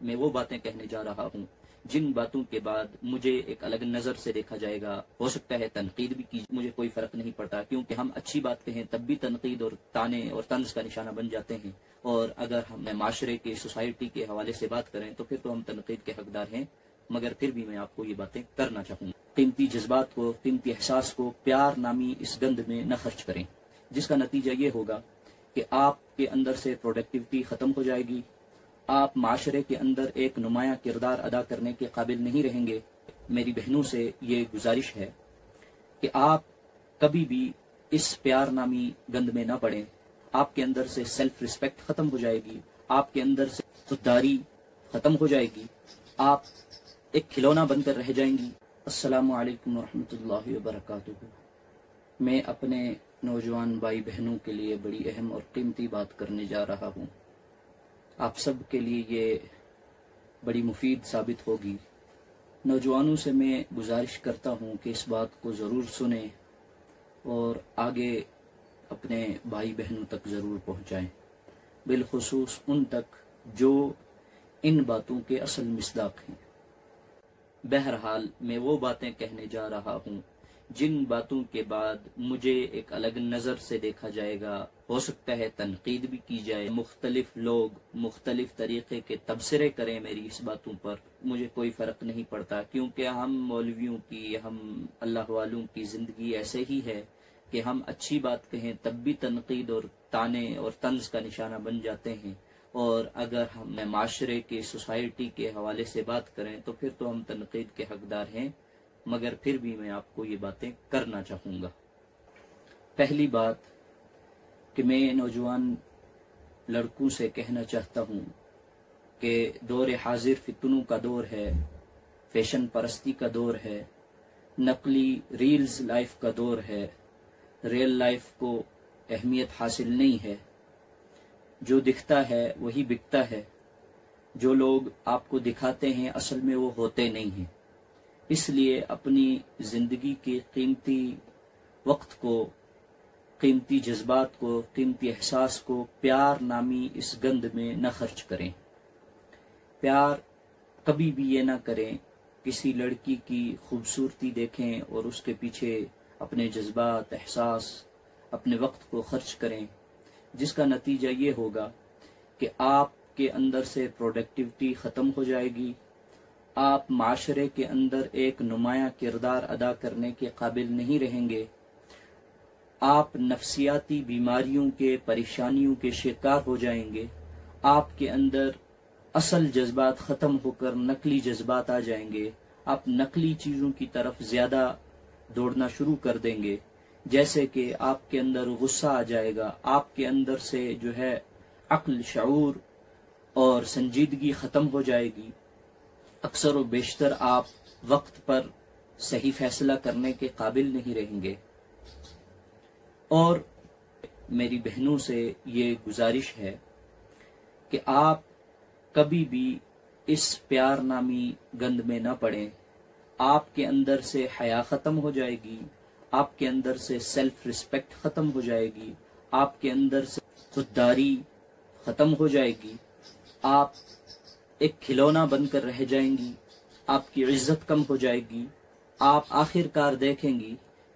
میں وہ باتیں کہنے جا رہا ہوں جن باتوں کے بعد مجھے ایک الگ نظر سے دیکھا جائے گا، ہو سکتا ہے تنقید بھی کی، مجھے کوئی فرق نہیں پڑتا، کیونکہ ہم اچھی بات کہیں تب بھی تنقید اور طعنے اور طنز کا نشانہ بن جاتے ہیں، اور اگر ہم معاشرے کے سوسائٹی کے حوالے سے بات کریں تو پھر تو ہم تنقید کے حقدار ہیں، مگر پھر بھی میں آپ کو یہ باتیں کرنا چاہوں گا۔ قیمتی جذبات کو، قیمتی احساس کو پیار نامی اس گند میں نہ خرچ کریں، جس کا نتیجہ یہ ہوگا کہ آپ کے اندر سے پروڈکٹیوٹی ختم ہو جائے گی، آپ معاشرے کے اندر ایک نمایاں کردار ادا کرنے کے قابل نہیں رہیں گے۔ میری بہنوں سے یہ گزارش ہے کہ آپ کبھی بھی اس پیار نامی گند میں نہ پڑیں، آپ کے اندر سے سیلف ریسپیکٹ ختم ہو جائے گی، آپ کے اندر سے خودداری ختم ہو جائے گی، آپ ایک کھلونا بن کر رہ جائیں گی۔ السلام علیکم ورحمۃ اللہ وبرکاتہ۔ میں اپنے نوجوان بھائی بہنوں کے لیے بڑی اہم اور قیمتی بات کرنے جا رہا ہوں، آپ سب کے لیے یہ بڑی مفید ثابت ہوگی۔ نوجوانوں سے میں گزارش کرتا ہوں کہ اس بات کو ضرور سنیں اور آگے اپنے بھائی بہنوں تک ضرور پہنچائیں، بالخصوص ان تک جو ان باتوں کے اصل مصداق ہیں۔ بہرحال میں وہ باتیں کہنے جا رہا ہوں جن باتوں کے بعد مجھے ایک الگ نظر سے دیکھا جائے گا، ہو سکتا ہے تنقید بھی کی جائے، مختلف لوگ مختلف طریقے کے تبصرے کریں میری اس باتوں پر، مجھے کوئی فرق نہیں پڑتا، کیونکہ ہم مولویوں کی، ہم اللہ والوں کی زندگی ایسے ہی ہے کہ ہم اچھی بات کہیں تب بھی تنقید اور طعنے اور طنز کا نشانہ بن جاتے ہیں، اور اگر ہم معاشرے کی سوسائٹی کے حوالے سے بات کریں تو پھر تو ہم تنقید کے حقدار ہیں، مگر پھر بھی میں آپ کو یہ باتیں کرنا چاہوں گا۔ پہلی بات کہ میں نوجوان لڑکوں سے کہنا چاہتا ہوں کہ دور حاضر فتنوں کا دور ہے، فیشن پرستی کا دور ہے، نقلی ریلز لائف کا دور ہے، ریل لائف کو اہمیت حاصل نہیں ہے، جو دکھتا ہے وہی بکتا ہے، جو لوگ آپ کو دکھاتے ہیں اصل میں وہ ہوتے نہیں ہیں، اس لیے اپنی زندگی کے قیمتی وقت کو، قیمتی جذبات کو، قیمتی احساس کو پیار نامی اس گند میں نہ خرچ کریں۔ پیار کبھی بھی یہ نہ کریں کسی لڑکی کی خوبصورتی دیکھیں اور اس کے پیچھے اپنے جذبات، احساس، اپنے وقت کو خرچ کریں، جس کا نتیجہ یہ ہوگا کہ آپ کے اندر سے پروڈکٹیوٹی ختم ہو جائے گی، آپ معاشرے کے اندر ایک نمایاں کردار ادا کرنے کے قابل نہیں رہیں گے، آپ نفسیاتی بیماریوں کے، پریشانیوں کے شکار ہو جائیں گے، آپ کے اندر اصل جذبات ختم ہو کر نقلی جذبات آ جائیں گے، آپ نقلی چیزوں کی طرف زیادہ دوڑنا شروع کر دیں گے، جیسے کہ آپ کے اندر غصہ آ جائے گا، آپ کے اندر سے جو ہے عقل، شعور اور سنجیدگی ختم ہو جائے گی، اکثر و بیشتر آپ وقت پر صحیح فیصلہ کرنے کے قابل نہیں رہیں گے۔ اور میری بہنوں سے یہ گزارش ہے کہ آپ کبھی بھی اس پیار نامی گند میں نہ پڑیں، آپ کے اندر سے حیا ختم ہو جائے گی، آپ کے اندر سے سیلف ریسپیکٹ ختم ہو جائے گی، آپ کے اندر سے خودداری ختم ہو جائے گی، آپ ایک کھلونا بن کر رہ جائیں گی، آپ کی عزت کم ہو جائے گی، آپ آخر کار دیکھیں گی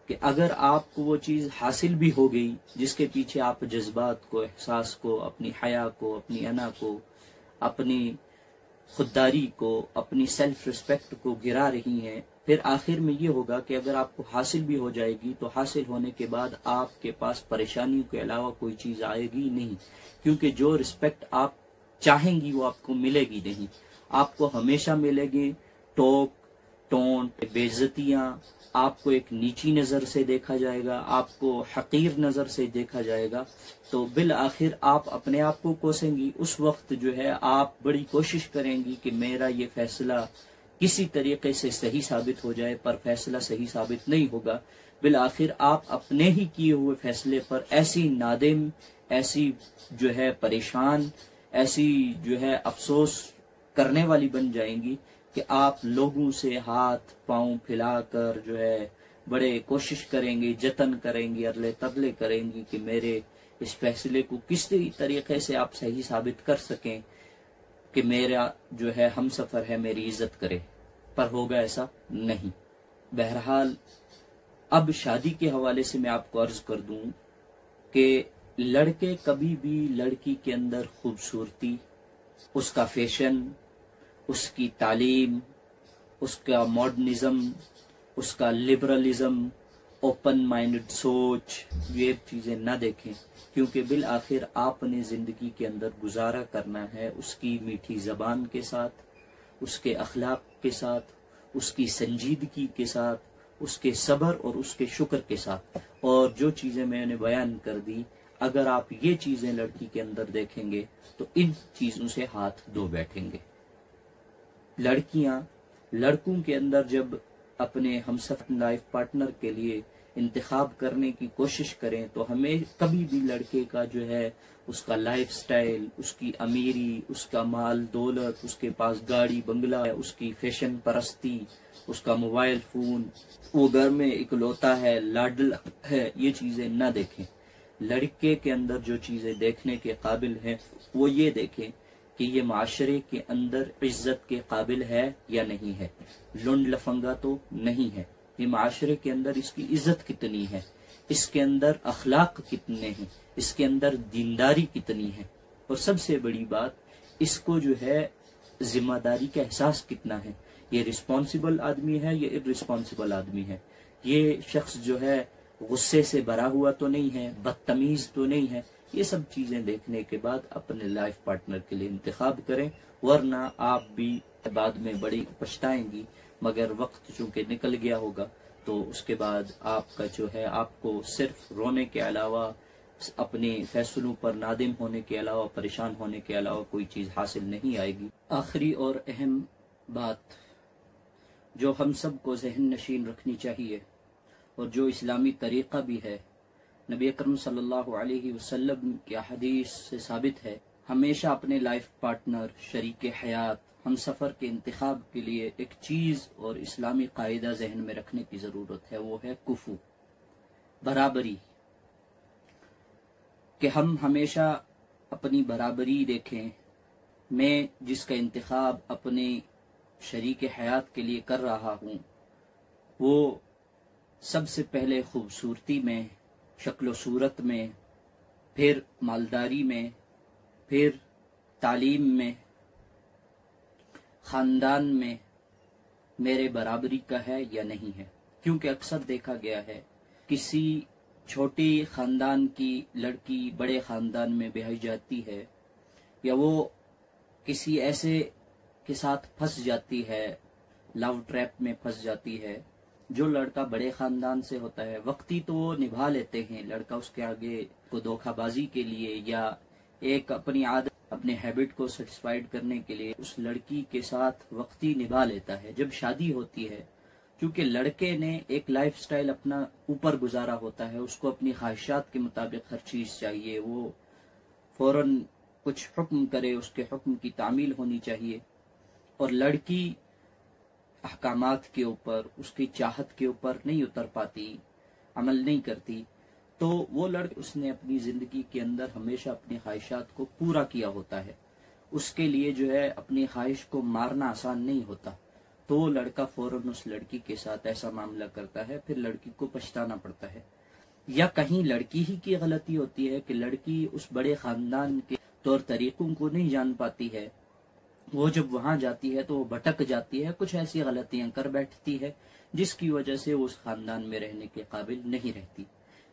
کہ اگر آپ کو وہ چیز حاصل بھی ہو گئی جس کے پیچھے آپ جذبات کو، احساس کو، اپنی حیا کو، اپنی انا کو، اپنی خودداری کو، اپنی سیلف ریسپیکٹ کو گرا رہی ہیں، پھر آخر میں یہ ہوگا کہ اگر آپ کو حاصل بھی ہو جائے گی تو حاصل ہونے کے بعد آپ کے پاس پریشانیوں کے علاوہ کوئی چیز آئے گی نہیں، کیونکہ جو رسپیکٹ آپ چاہیں گی وہ آپ کو ملے گی نہیں، آپ کو ہمیشہ ملے گی ٹوک ٹونٹ، بے عزتیاں، آپ کو ایک نیچی نظر سے دیکھا جائے گا، آپ کو حقیر نظر سے دیکھا جائے گا، تو بالآخر آپ اپنے آپ کو کوسیں گی، اس وقت جو ہے آپ بڑی کوشش کریں گی کہ میرا یہ فیصلہ کسی طریقے سے صحیح ثابت ہو جائے، پر فیصلہ صحیح ثابت نہیں ہوگا، بالآخر آپ اپنے ہی کیے ہوئے فیصلے پر ایسی نادم، ایسی جو ہے پریشان، ایسی جو ہے افسوس کرنے والی بن جائیں گی کہ آپ لوگوں سے ہاتھ پاؤں پھیلا کر جو ہے بڑے کوشش کریں گے، جتن کریں گے، ارلے ترلے کریں گی کہ میرے اس فیصلے کو کس طریقے سے آپ صحیح ثابت کر سکیں، کہ میرا جو ہے ہم سفر ہے میری عزت کرے، پر ہوگا ایسا نہیں۔ بہرحال اب شادی کے حوالے سے میں آپ کو عرض کر دوں کہ لڑکے کبھی بھی لڑکی کے اندر خوبصورتی، اس کا فیشن، اس کی تعلیم، اس کا ماڈرنزم، اس کا لبرلزم، اوپن مائنڈڈ سوچ، یہ چیزیں نہ دیکھیں، کیونکہ بالآخر آپ نے زندگی کے اندر گزارا کرنا ہے اس کی میٹھی زبان کے ساتھ، اس کے اخلاق کے ساتھ، اس کی سنجیدگی کے ساتھ، اس کے صبر اور اس کے شکر کے ساتھ۔ اور جو چیزیں میں نے بیان کر دی، اگر آپ یہ چیزیں لڑکی کے اندر دیکھیں گے تو ان چیزوں سے ہاتھ دھو بیٹھیں گے۔ لڑکیاں لڑکوں کے اندر جب اپنے ہمسفر لائف پارٹنر کے لیے انتخاب کرنے کی کوشش کریں تو ہمیں کبھی بھی لڑکے کا جو ہے اس کا لائف سٹائل، اس کی امیری، اس کا مال دولت، اس کے پاس گاڑی بنگلہ ہے، اس کی فیشن پرستی، اس کا موبائل فون، وہ گھر میں اکلوتا ہے، لاڈل ہے، یہ چیزیں نہ دیکھیں۔ لڑکے کے اندر جو چیزیں دیکھنے کے قابل ہیں وہ یہ دیکھیں کہ یہ معاشرے کے اندر عزت کے قابل ہے یا نہیں ہے، لنڈ لفنگا تو نہیں ہے، یہ معاشرے کے اندر اس کی عزت کتنی ہے، اس کے اندر اخلاق کتنے ہیں، اس کے اندر دینداری کتنی ہے، اور سب سے بڑی بات اس کو جو ہے ذمہ داری کا احساس کتنا ہے، یہ رسپانسبل آدمی ہے یا ارسپانسبل آدمی ہے، یہ شخص جو ہے غصے سے بھرا ہوا تو نہیں ہے، بدتمیز تو نہیں ہے۔ یہ سب چیزیں دیکھنے کے بعد اپنے لائف پارٹنر کے لیے انتخاب کریں، ورنہ آپ بھی بعد میں بڑی پچھتائیں گی، مگر وقت چونکہ نکل گیا ہوگا تو اس کے بعد آپ کا جو ہے آپ کو صرف رونے کے علاوہ، اپنے فیصلوں پر نادم ہونے کے علاوہ، پریشان ہونے کے علاوہ کوئی چیز حاصل نہیں آئے گی۔ آخری اور اہم بات جو ہم سب کو ذہن نشین رکھنی چاہیے اور جو اسلامی طریقہ بھی ہے، نبی اکرم صلی اللہ علیہ وسلم کی حدیث سے ثابت ہے، ہمیشہ اپنے لائف پارٹنر، شریک حیات، ہم سفر کے انتخاب کے لیے ایک چیز اور اسلامی قاعدہ ذہن میں رکھنے کی ضرورت ہے، وہ ہے کفو، برابری، کہ ہم ہمیشہ اپنی برابری دیکھیں۔ میں جس کا انتخاب اپنے شریک حیات کے لیے کر رہا ہوں وہ سب سے پہلے خوبصورتی میں، شکل و صورت میں، پھر مالداری میں، پھر تعلیم میں، خاندان میں میرے برابری کا ہے یا نہیں ہے، کیونکہ اکثر دیکھا گیا ہے کسی چھوٹی خاندان کی لڑکی بڑے خاندان میں بیاہی جاتی ہے یا وہ کسی ایسے کے ساتھ پھنس جاتی ہے، لو ٹریپ میں پھنس جاتی ہے، جو لڑکا بڑے خاندان سے ہوتا ہے وقتی تو وہ نبھا لیتے ہیں، لڑکا اس کے آگے کو دھوکہ بازی کے لیے یا ایک اپنی عادت، اپنے ہیبٹ کو سیٹسفائیڈ کرنے کے لیے اس لڑکی کے ساتھ وقتی نبھا لیتا ہے۔ جب شادی ہوتی ہے، کیونکہ لڑکے نے ایک لائف سٹائل اپنا اوپر گزارا ہوتا ہے، اس کو اپنی خواہشات کے مطابق ہر چیز چاہیے، وہ فوراً کچھ حکم کرے، اس کے حکم کی تعمیل ہونی چاہیے، اور لڑکی احکامات کے اوپر، اس کی چاہت کے اوپر نہیں اتر پاتی، عمل نہیں کرتی، تو وہ لڑکی اس نے اپنی زندگی کے اندر ہمیشہ اپنی خواہشات کو پورا کیا ہوتا ہے، اس کے لیے جو ہے اپنی خواہش کو مارنا آسان نہیں ہوتا، تو وہ لڑکا فوراً اس لڑکی کے ساتھ ایسا معاملہ کرتا ہے، پھر لڑکی کو پچھتانا پڑتا ہے۔ یا کہیں لڑکی ہی کی غلطی ہوتی ہے کہ لڑکی اس بڑے خاندان کے طور طریقوں کو نہیں جان پاتی ہے، وہ جب وہاں جاتی ہے تو وہ بھٹک جاتی ہے، کچھ ایسی غلطیاں کر بیٹھتی ہے جس کی وجہ سے وہ اس خاندان میں رہنے کے قابل نہیں رہتی۔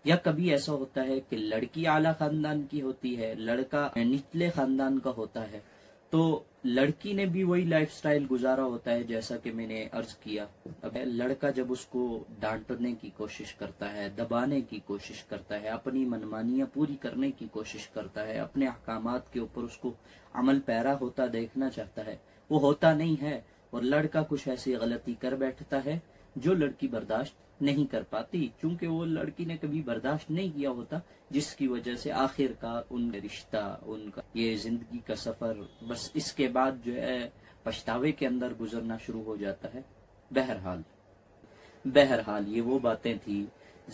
یا کبھی ایسا ہوتا ہے کہ لڑکی اعلیٰ خاندان کی ہوتی ہے، لڑکا نچلے خاندان کا ہوتا ہے، تو لڑکی نے بھی وہی لائف سٹائل گزارا ہوتا ہے جیسا کہ میں نے عرض کیا۔ اب لڑکا جب اس کو ڈانٹنے کی کوشش کرتا ہے، دبانے کی کوشش کرتا ہے، اپنی منمانیاں پوری کرنے کی کوشش کرتا ہے، اپنے احکامات کے اوپر اس کو عمل پیرا ہوتا دیکھنا چاہتا ہے، وہ ہوتا نہیں ہے، اور لڑکا کچھ ایسی غلطی کر بیٹھتا ہے جو لڑکی برداشت نہیں کر پاتی، چونکہ وہ لڑکی نے کبھی برداشت نہیں کیا ہوتا، جس کی وجہ سے آخر کا ان کا رشتہ، ان کا یہ زندگی کا سفر بس اس کے بعد جو ہے پچھتاوے کے اندر گزرنا شروع ہو جاتا ہے۔ بہرحال یہ وہ باتیں تھیں،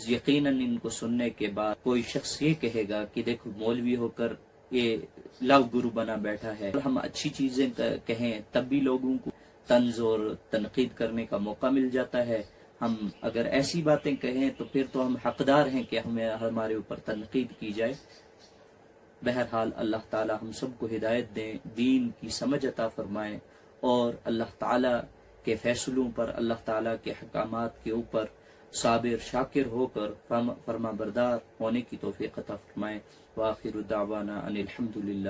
یقیناً ان کو سننے کے بعد کوئی شخص یہ کہے گا کہ دیکھو مولوی ہو کر یہ لو گرو بنا بیٹھا ہے. ہم اچھی چیزیں کہیں تب بھی لوگوں کو طنز اور تنقید کرنے کا موقع مل جاتا ہے. ہم اگر ایسی باتیں کہیں تو پھر تو ہم حقدار ہیں کہ ہمارے اوپر تنقید کی جائے. بہرحال اللہ تعالی ہم سب کو ہدایت دیں، دین کی سمجھ عطا فرمائیں، اور اللہ تعالی کے فیصلوں پر، اللہ تعالی کے احکامات کے اوپر صابر شاکر ہو کر فرما بردار ہونے کی توفیق عطا فرمائیں. وآخر دعوانا ان الحمد للہ.